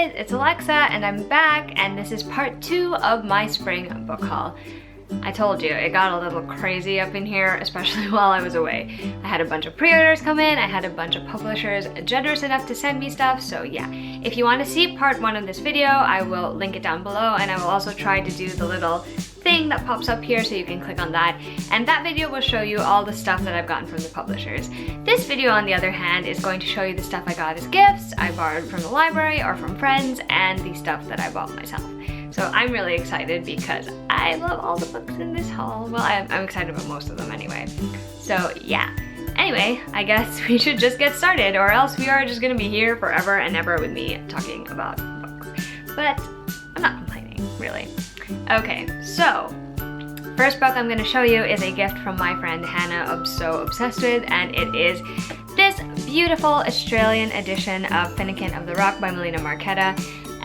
guys, it's Alexa and I'm back, and this is part 2 of my spring book haul. I told you, it got a little crazy up in here, especially while I was away. I had a bunch of pre-orders come in, I had a bunch of publishers generous enough to send me stuff, so yeah. If you want to see part 1 of this video, I will link it down below, and I will also try to do the little thing that pops up here so you can click on that, and that video will show you all the stuff that I've gotten from the publishers. This video, on the other hand, is going to show you the stuff I got as gifts, I borrowed from the library or from friends, and the stuff that I bought myself. So I'm really excited because I love all the books in this haul. Well, I'm excited about most of them anyway. So yeah. Anyway, I guess we should just get started, or else we are just gonna be here forever and ever with me talking about books. But I'm not complaining, really. Okay, so first book I'm gonna show you is a gift from my friend Hannah I'm so obsessed with, and it is this beautiful Australian edition of Finnikin of the Rock by Melina Marchetta.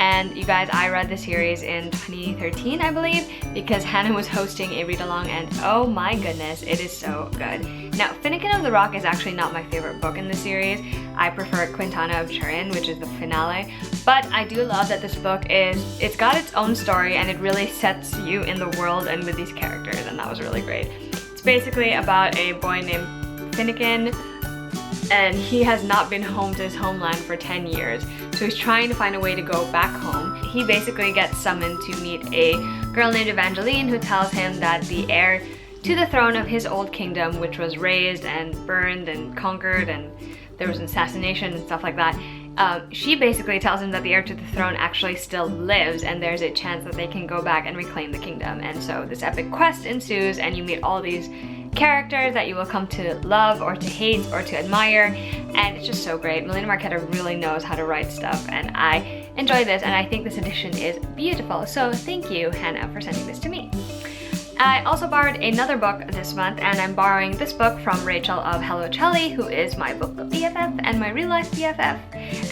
And you guys, I read the series in 2013, I believe, because Hannah was hosting a read-along, and oh my goodness, it is so good. Now, Finnikin of the Rock is actually not my favorite book in the series. I prefer Quintana of Turin, which is the finale, but I do love that this book it's got its own story, and it really sets you in the world and with these characters, and that was really great. It's basically about a boy named Finnikin, and he has not been home to his homeland for 10 years. So he's trying to find a way to go back home. He basically gets summoned to meet a girl named Evangeline who tells him that the heir to the throne of his old kingdom, which was razed and burned and conquered, and there was an assassination and stuff like that, she basically tells him that the heir to the throne actually still lives, and there's a chance that they can go back and reclaim the kingdom. And so this epic quest ensues, and you meet all these characters that you will come to love or to hate or to admire, and it's just so great. Melina Marchetta really knows how to write stuff, and I enjoy this, and I think this edition is beautiful. So thank you, Hannah, for sending this to me. I also borrowed another book this month, and I'm borrowing this book from Rachel of Hello Chelly, who is my book BFF and my real life BFF,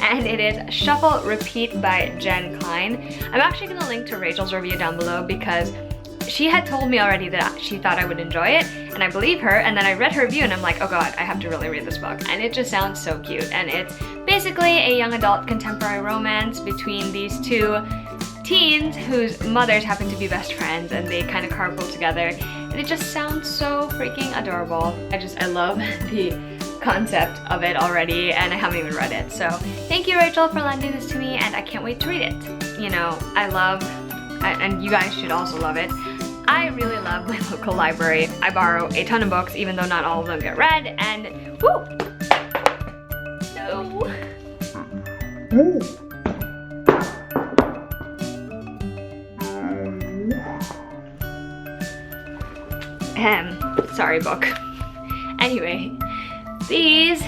and it is Shuffle Repeat by Jen Klein. I'm actually going to link to Rachel's review down below because she had told me already that she thought I would enjoy it, and I believe her, and then I read her review and I'm like, oh god, I have to really read this book. And it just sounds so cute, and it's basically a young adult contemporary romance between these two teens whose mothers happen to be best friends, and they kind of carpool together, and it just sounds so freaking adorable. I love the concept of it already, and I haven't even read it. So thank you, Rachel, for lending this to me, and I can't wait to read it. You know, I love, and you guys should also love it, I really love my local library. I borrow a ton of books, even though not all of them get read, and whoo! No! Sorry, book. Anyway, these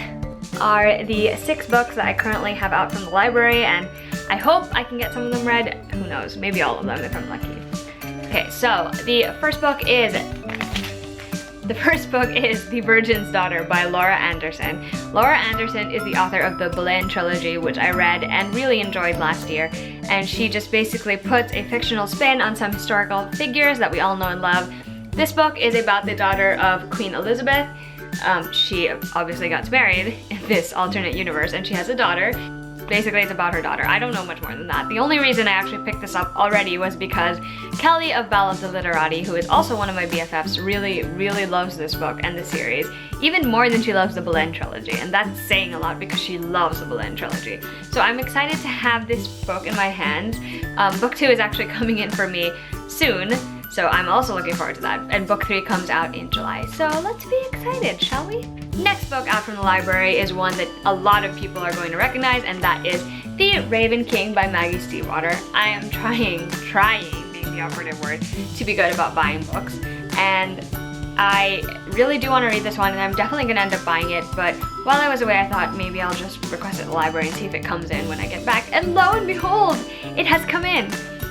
are the 6 books that I currently have out from the library, and I hope I can get some of them read. Who knows, maybe all of them if I'm lucky. Okay, so the first book is The Virgin's Daughter by Laura Anderson. Laura Anderson is the author of the Boleyn trilogy, which I read and really enjoyed last year, and she just basically puts a fictional spin on some historical figures that we all know and love. This book is about the daughter of Queen Elizabeth. She obviously got married in this alternate universe, and she has a daughter. Basically, it's about her daughter. I don't know much more than that. The only reason I actually picked this up already was because Kelly of Ballads of Literati, who is also one of my BFFs, really, really loves this book and the series, even more than she loves the Boleyn trilogy, and that's saying a lot because she loves the Boleyn trilogy. So I'm excited to have this book in my hands. Book 2 is actually coming in for me soon, so I'm also looking forward to that, and book 3 comes out in July. So let's be excited, shall we? Next book out from the library is one that a lot of people are going to recognize, and that is The Raven King by Maggie Stiefvater. I am trying, being the operative word, to be good about buying books, and I really do want to read this one, and I'm definitely going to end up buying it, but while I was away I thought maybe I'll just request it at the library and see if it comes in when I get back, and lo and behold, it has come in!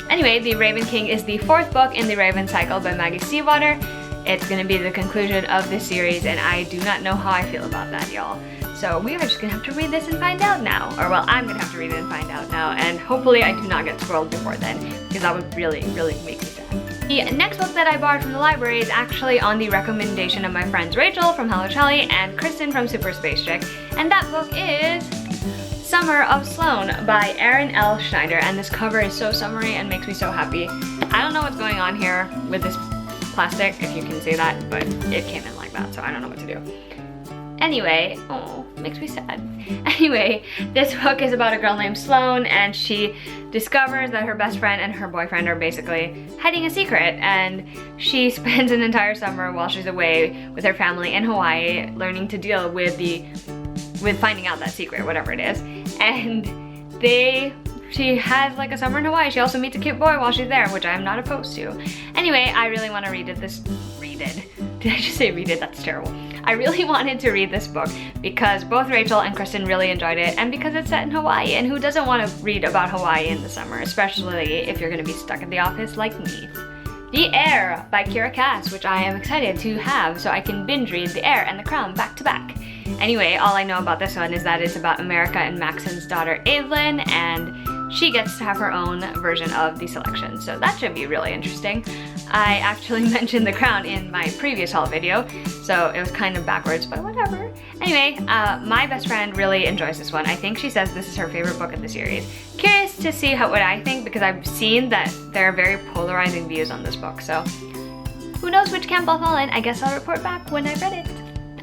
Anyway, The Raven King is the 4th book in the Raven cycle by Maggie Stiefvater. It's going to be the conclusion of this series, and I do not know how I feel about that, y'all. So we are just going to have to read this and find out now. Or well, I'm going to have to read it and find out now, and hopefully I do not get spoiled before then, because that would really, really make me sad. The next book that I borrowed from the library is actually on the recommendation of my friends Rachel from Hello Chelly and Kristen from Super Space Chick, and that book is Summer of Sloane by Erin L. Schneider, and this cover is so summery and makes me so happy. I don't know what's going on here with this plastic, if you can see that, but it came in like that, so I don't know what to do. Anyway, oh, makes me sad. Anyway, this book is about a girl named Sloane, and she discovers that her best friend and her boyfriend are basically hiding a secret, and she spends an entire summer while she's away with her family in Hawaii learning to deal with finding out that secret, whatever it is. And she has like a summer in Hawaii. She also meets a cute boy while she's there, which I'm not opposed to. Anyway, I really want to read it. Did I just say read it? That's terrible. I really wanted to read this book because both Rachel and Kristen really enjoyed it, and because it's set in Hawaii, and who doesn't want to read about Hawaii in the summer, especially if you're going to be stuck at the office like me. The Heir by Kiera, which I am excited to have so I can binge read The Heir and The Crown back to back. Anyway, all I know about this one is that it's about America and Matson's daughter Evelyn, and she gets to have her own version of the selection, so that should be really interesting. I actually mentioned The Crown in my previous haul video, so it was kind of backwards, but whatever. Anyway, my best friend really enjoys this one. I think she says this is her favorite book of the series. Curious to see what I think, because I've seen that there are very polarizing views on this book, so who knows which camp I'll fall in. I guess I'll report back when I've read it.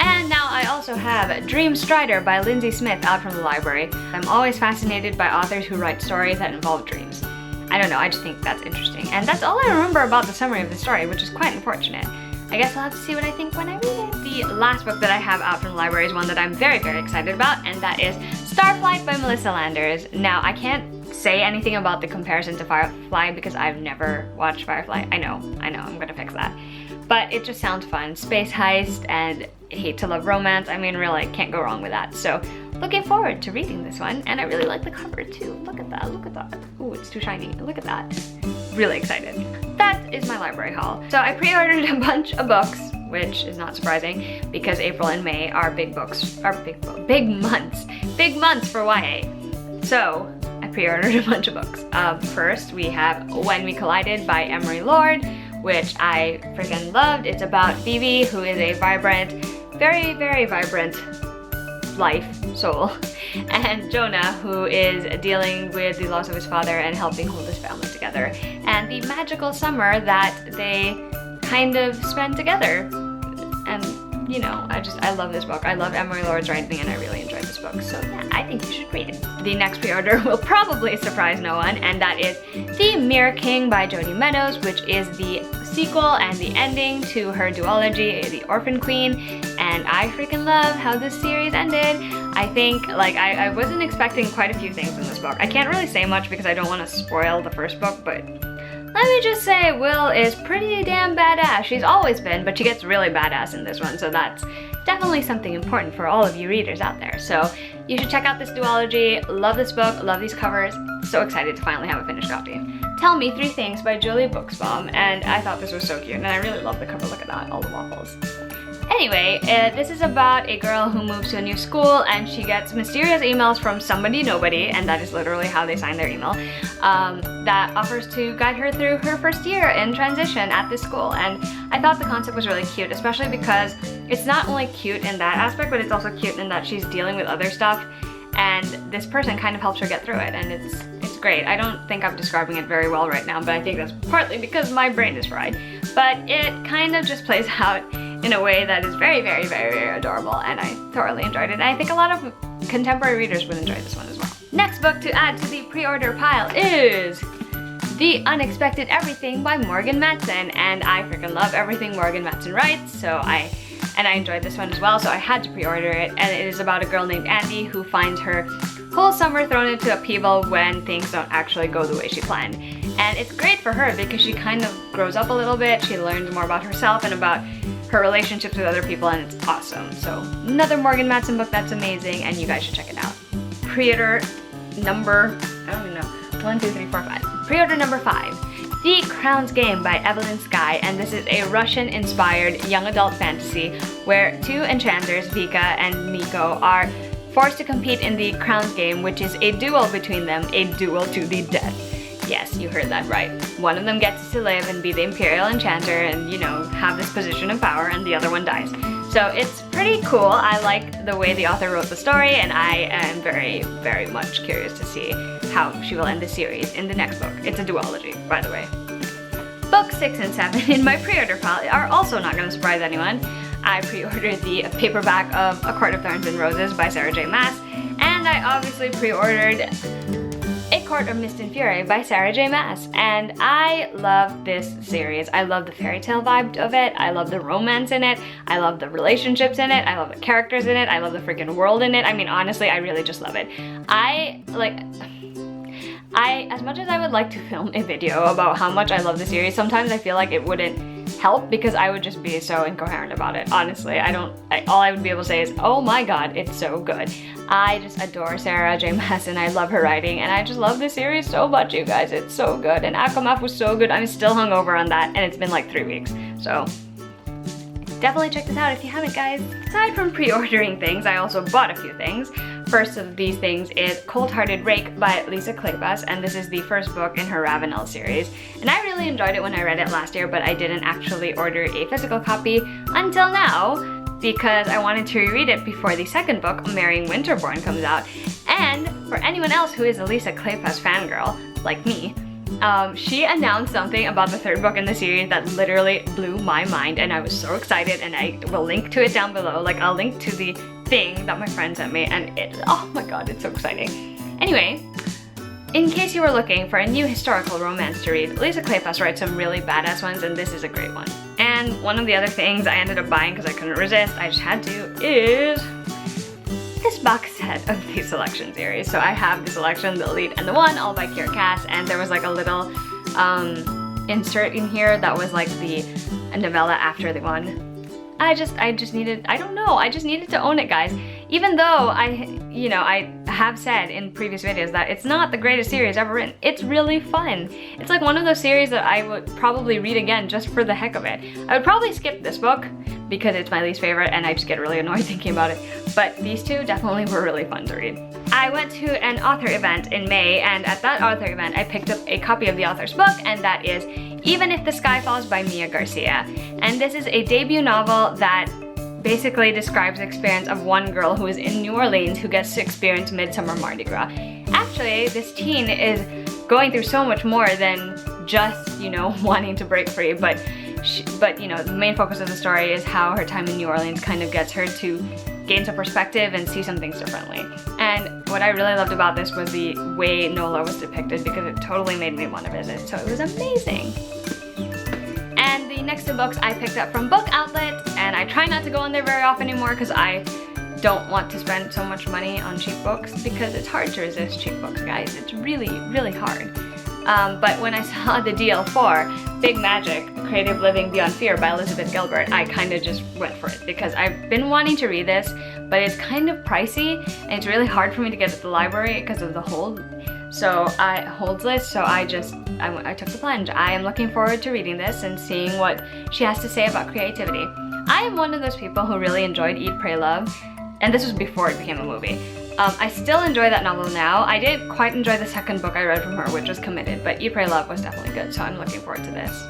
And now I also have Dreamstrider by Lindsay Smith out from the library. I'm always fascinated by authors who write stories that involve dreams. I don't know, I just think that's interesting. And that's all I remember about the summary of the story, which is quite unfortunate. I guess I'll have to see what I think when I read it. The last book that I have out from the library is one that I'm very, very excited about, and that is Starflight by Melissa Landers. Now, I can't say anything about the comparison to Firefly because I've never watched Firefly. I know, I'm gonna fix that. But it just sounds fun. Space heist and hate to love romance. I mean, really, can't go wrong with that. So, looking forward to reading this one, and I really like the cover too. Look at that, look at that. Ooh, it's too shiny. Look at that. Really excited. That is my library haul. So I pre-ordered a bunch of books, which is not surprising because April and May are big months for YA. So I pre-ordered a bunch of books. First, we have When We Collided by Emery, which I freaking loved. It's about Phoebe, who is a vibrant, very, very vibrant soul, and Jonah, who is dealing with the loss of his father and helping hold his family together, and the magical summer that they kind of spend together. And you know, I love this book. I love Emery Lord's writing, and I really enjoyed this book, so yeah, I think you should read it. The next pre-order will probably surprise no one, and that is The Mirror King by Jodi Meadows, which is the sequel and the ending to her duology, The Orphan Queen, and I freaking love how this series ended. I think, like, I wasn't expecting quite a few things in this book. I can't really say much because I don't want to spoil the first book, but let me just say Will is pretty damn badass. She's always been, but she gets really badass in this one, so that's definitely something important for all of you readers out there. So you should check out this duology. Love this book, love these covers. So excited to finally have a finished copy. Tell Me 3 Things by Buxbaum, and I thought this was so cute, and I really love the cover. Look at that, all the waffles. Anyway, this is about a girl who moves to a new school, and she gets mysterious emails from somebody nobody, and that is literally how they sign their email, that offers to guide her through her first year in transition at this school. And I thought the concept was really cute, especially because it's not only cute in that aspect, but it's also cute in that she's dealing with other stuff, and this person kind of helps her get through it, and it's great. I don't think I'm describing it very well right now, but I think that's partly because my brain is fried. But it kind of just plays out in a way that is very, very, very, very adorable, and I thoroughly enjoyed it. And I think a lot of contemporary readers would enjoy this one as well. Next book to add to the pre-order pile is The Unexpected Everything by Morgan Matson, and I freaking love everything Morgan Matson writes, so I enjoyed this one as well, so I had to pre-order it. And it is about a girl named Andy who finds her whole summer thrown into upheaval when things don't actually go the way she planned. And it's great for her because she kind of grows up a little bit, she learns more about herself and about her relationships with other people, and it's awesome. So another Morgan Matson book that's amazing, and you guys should check it out. Pre-order number, I don't even know, 1, 2, 3, 4, 5. Pre-order number 5. The Crown's Game by Evelyn, Skye, and this is a Russian-inspired young adult fantasy where 2 enchanters, Vika and Nico, are forced to compete in the Crown's Game, which is a duel between them, a duel to the death. Yes, you heard that right. One of them gets to live and be the Imperial Enchanter and, you know, have this position of power, and the other one dies. So it's pretty cool. I like the way the author wrote the story, and I am very, very much curious to see how she will end the series in the next book. It's a duology, by the way. Books 6 and 7 in my pre-order pile are also not going to surprise anyone. I pre-ordered the paperback of A Court of Thorns and Roses by Sarah J. Maas, and I obviously pre-ordered A Court of Mist and Fury by Sarah J. Maas, and I love this series. I love the fairy tale vibe of it. I love the romance in it. I love the relationships in it. I love the characters in it. I love the freaking world in it. I mean, honestly, I really just love it. As much as I would like to film a video about how much I love the series, sometimes I feel like it wouldn't help because I would just be so incoherent about it. Honestly, all I would be able to say is, oh my god, it's so good. I just adore Sarah J. Maas and I love her writing, and I just love this series so much, you guys. It's so good, and Akamath was so good. I'm still hungover on that, and it's been like 3 weeks, so definitely check this out if you haven't, guys. Aside from pre-ordering things, I also bought a few things. First of these things is Cold-Hearted Rake by Lisa Kleypas, and this is the first book in her Ravenel series. And I really enjoyed it when I read it last year, but I didn't actually order a physical copy until now because I wanted to reread it before the second book, Marrying Winterborn, comes out. And for anyone else who is a Lisa Kleypas fangirl, like me, she announced something about the third book in the series that literally blew my mind, and I was so excited, and I will link to it down below. Like, I'll link to the thing that my friend sent me, and oh my god, it's so exciting. Anyway, in case you were looking for a new historical romance to read, Lisa Kleypas writes some really badass ones, and this is a great one. And one of the other things I ended up buying because I couldn't resist, I just had to, is this box set of the Selection series. So I have the Selection, the Elite, and the One, all by Kiera, and there was like a little insert in here that was like the novella after the One. I just needed, I don't know, I just needed to own it, guys. Even though I have said in previous videos that it's not the greatest series ever written, it's really fun. It's like one of those series that I would probably read again just for the heck of it. I would probably skip this book because it's my least favorite and I just get really annoyed thinking about it. But these two definitely were really fun to read. I went to an author event in May, and at that author event I picked up a copy of the author's book, and that is Even If the Sky Falls by Mia Garcia. And this is a debut novel that basically describes the experience of one girl who is in New Orleans who gets to experience Midsummer Mardi Gras. Actually, this teen is going through so much more than just, wanting to break free, but the main focus of the story is how her time in New Orleans kind of gets her to gain some perspective and see some things differently. And what I really loved about this was the way NOLA was depicted, because it totally made me want to visit, so it was amazing. And the next two books I picked up from Book Outlet, and I try not to go on there very often anymore because I don't want to spend so much money on cheap books, because it's hard to resist cheap books, guys. It's really, really hard. But when I saw the deal for Big Magic, Creative Living Beyond Fear by Elizabeth Gilbert, I kind of just went for it because I've been wanting to read this, but it's kind of pricey and it's really hard for me to get at the library because of the holds list, so I took the plunge. I am looking forward to reading this and seeing what she has to say about creativity. I am one of those people who really enjoyed Eat, Pray, Love, and this was before it became a movie. I still enjoy that novel now. I didn't quite enjoy the second book I read from her, which was Committed, but Eat, Pray, Love was definitely good, so I'm looking forward to this.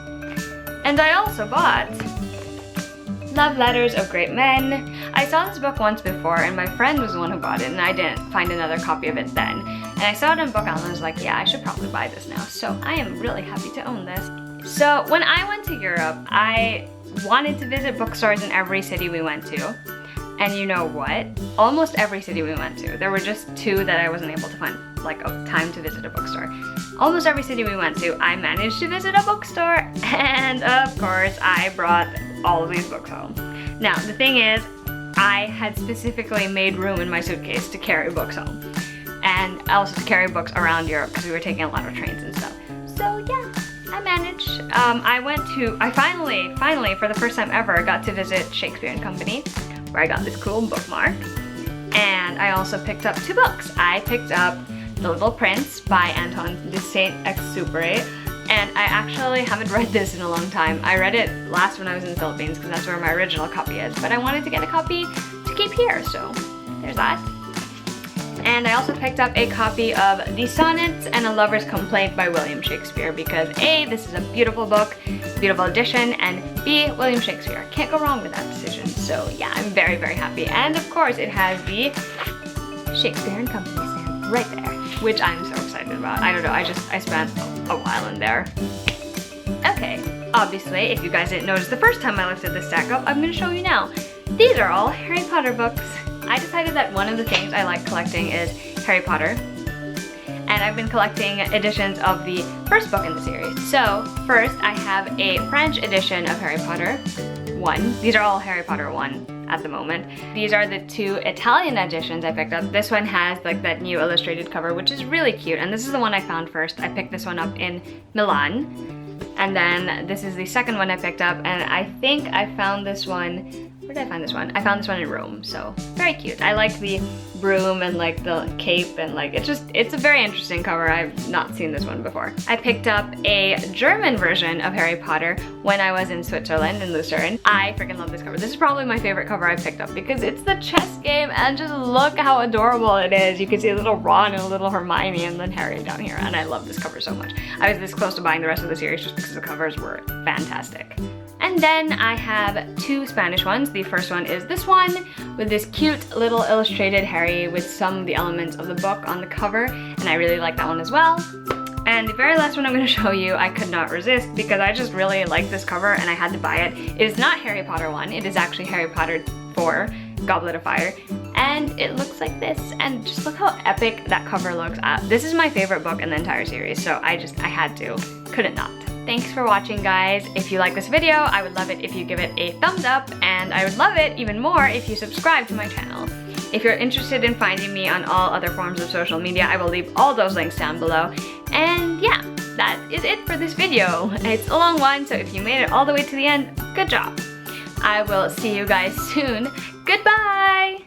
And I also bought Love Letters of Great Men. I saw this book once before, and my friend was the one who bought it, and I didn't find another copy of it then. And I saw it on Book Outlet and I was like, yeah, I should probably buy this now. So I am really happy to own this. So when I went to Europe, I wanted to visit bookstores in every city we went to. And you know what? Almost every city we went to. There were just 2 that I wasn't able to find time to visit a bookstore. Almost every city we went to, I managed to visit a bookstore, and of course I brought all of these books home. Now the thing is, I had specifically made room in my suitcase to carry books home, and also to carry books around Europe because we were taking a lot of trains and stuff. So yeah, I managed. I finally, for the first time ever, got to visit Shakespeare and Company, where I got this cool bookmark. And I also picked up 2 books. I picked up The Little Prince by Antoine de Saint-Exupéry, and I actually haven't read this in a long time. I read it last when I was in the Philippines because that's where my original copy is, but I wanted to get a copy to keep here, so there's that. And I also picked up a copy of The Sonnets and a Lover's Complaint by William Shakespeare because A, this is a beautiful book, beautiful edition, and B, William Shakespeare. Can't go wrong with that decision. So yeah, I'm very, very happy. And of course, it has the Shakespeare and Company stand right there, which I'm so excited about. I don't know, I spent a while in there. Okay, obviously, if you guys didn't notice the first time I lifted this stack up, I'm gonna show you now. These are all Harry Potter books. I decided that one of the things I like collecting is Harry Potter. And I've been collecting editions of the first book in the series. So, first I have a French edition of Harry Potter 1. These are all Harry Potter 1 at the moment. These are the 2 Italian editions I picked up. This one has like that new illustrated cover, which is really cute. And this is the one I found first. I picked this one up in Milan. And then this is the second one I picked up, and I think I found this one, where did I find this one? I found this one in Rome, so very cute. I like the broom and like the cape and like, it's a very interesting cover. I've not seen this one before. I picked up a German version of Harry Potter when I was in Switzerland, in Lucerne. I freaking love this cover. This is probably my favorite cover I picked up because it's the chess game, and just look how adorable it is. You can see a little Ron and a little Hermione and then Harry down here, and I love this cover so much. I was this close to buying the rest of the series just because the covers were fantastic. And then I have 2 Spanish ones. The first one is this one with this cute little illustrated Harry with some of the elements of the book on the cover, and I really like that one as well. And the very last one I'm going to show you, I could not resist because I just really like this cover and I had to buy it. It is not Harry Potter 1, it is actually Harry Potter 4, Goblet of Fire. And it looks like this, and just look how epic that cover looks. This is my favorite book in the entire series, so I had to, couldn't not. Thanks for watching, guys. If you like this video, I would love it if you give it a thumbs up, and I would love it even more if you subscribe to my channel. If you're interested in finding me on all other forms of social media, I will leave all those links down below. And yeah, that is it for this video. It's a long one, so if you made it all the way to the end, good job. I will see you guys soon. Goodbye!